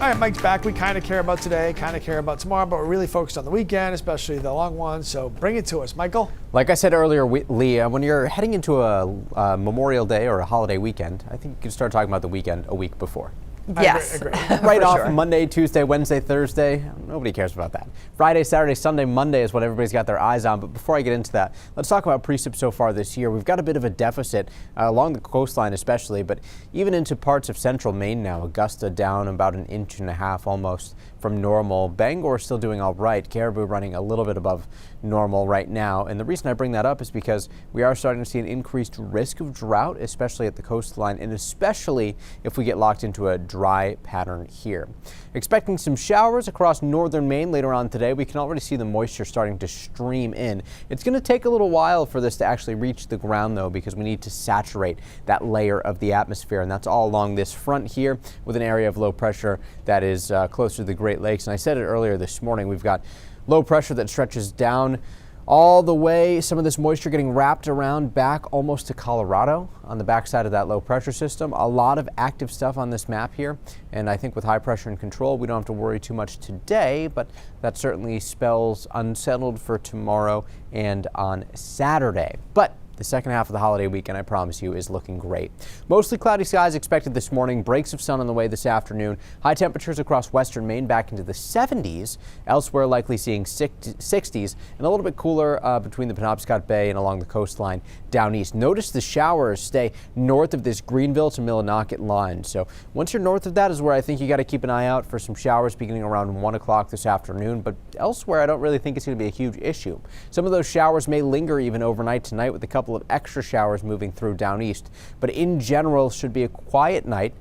All right, Mike's back. We kind of care about today, kind of care about tomorrow, but we're really focused on the weekend, especially the long ones. So bring it to us, Michael. Like I said earlier, Leah, when you're heading into a Memorial Day or a holiday weekend, I think you can start talking about the weekend a week before. Yes. I agree. Right off sure. Monday, Tuesday, Wednesday, Thursday. Nobody cares about that. Friday, Saturday, Sunday, Monday is what everybody's got their eyes on. But before I get into that, let's talk about precip so far this year. We've got a bit of a deficit along the coastline especially, but even into parts of central Maine now. Augusta down about 1.5 inches almost from normal. Bangor still doing all right. Caribou running a little bit above normal right now. And the reason I bring that up is because we are starting to see an increased risk of drought, especially at the coastline, and especially if we get locked into a dry pattern here. Expecting some showers across northern Maine later on today. We can already see the moisture starting to stream in. It's going to take a little while for this to actually reach the ground though, because we need to saturate that layer of the atmosphere, and that's all along this front here with an area of low pressure that is closer to the Great Lakes. And I said it earlier this morning, we've got low pressure that stretches down all the way, some of this moisture getting wrapped around back almost to Colorado on the backside of that low pressure system. A lot of active stuff on this map here, and I think with high pressure and control we don't have to worry too much today, but that certainly spells unsettled for tomorrow and on Saturday. But the second half of the holiday weekend, I promise you, is looking great. Mostly cloudy skies expected this morning, breaks of sun on the way this afternoon. High temperatures across western Maine back into the 70s. Elsewhere, likely seeing 60s, and a little bit cooler between the Penobscot Bay and along the coastline down east. Notice the showers stay north of this Greenville to Millinocket line. So once you're north of that is where I think you got to keep an eye out for some showers beginning around 1 o'clock this afternoon. But elsewhere, I don't really think it's going to be a huge issue. Some of those showers may linger even overnight tonight with a couple of extra showers moving through down east, but in general should be a quiet night.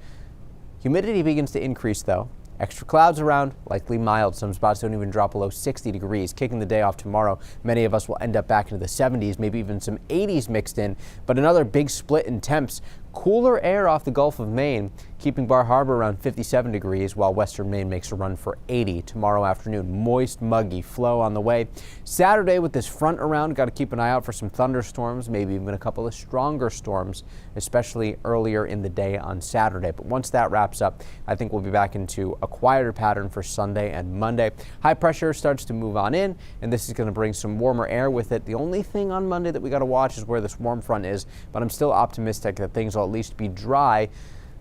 Humidity begins to increase though. Extra clouds around, likely mild. Some spots don't even drop below 60 degrees. Kicking the day off tomorrow, many of us will end up back into the 70s, maybe even some 80s mixed in, but another big split in temps. Cooler air off the Gulf of Maine, keeping Bar Harbor around 57 degrees, while western Maine makes a run for 80 tomorrow afternoon. Moist, muggy flow on the way. Saturday with this front around, got to keep an eye out for some thunderstorms, maybe even a couple of stronger storms, especially earlier in the day on Saturday. But once that wraps up, I think we'll be back into a quieter pattern for Sunday and Monday. High pressure starts to move on in, and this is going to bring some warmer air with it. The only thing on Monday that we got to watch is where this warm front is, but I'm still optimistic that things will at least be dry,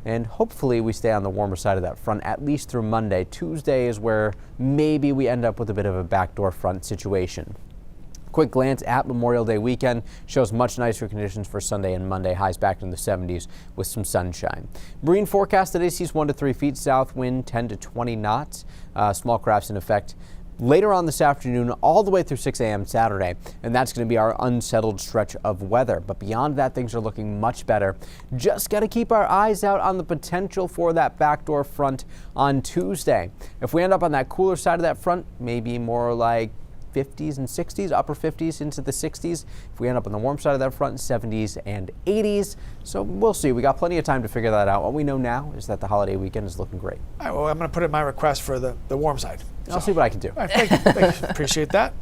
and hopefully we stay on the warmer side of that front at least through Monday. Tuesday is where maybe we end up with a bit of a backdoor front situation. Quick glance at Memorial Day weekend shows much nicer conditions for Sunday and Monday. Highs back in the 70s with some sunshine. Marine forecast today sees 1 to 3 feet south wind, 10 to 20 knots. Small crafts in effect later on this afternoon all the way through 6 a.m. Saturday, and that's going to be our unsettled stretch of weather. But beyond that, things are looking much better. Just got to keep our eyes out on the potential for that backdoor front on Tuesday. If we end up on that cooler side of that front, maybe more like 50s and 60s, upper 50s into the 60s. If we end up on the warm side of that front, 70s and 80s. So we'll see. We got plenty of time to figure that out. What we know now is that the holiday weekend is looking great. All right, well, I'm going to put in my request for the warm side. I'll see what I can do. All right, thank you. Appreciate that.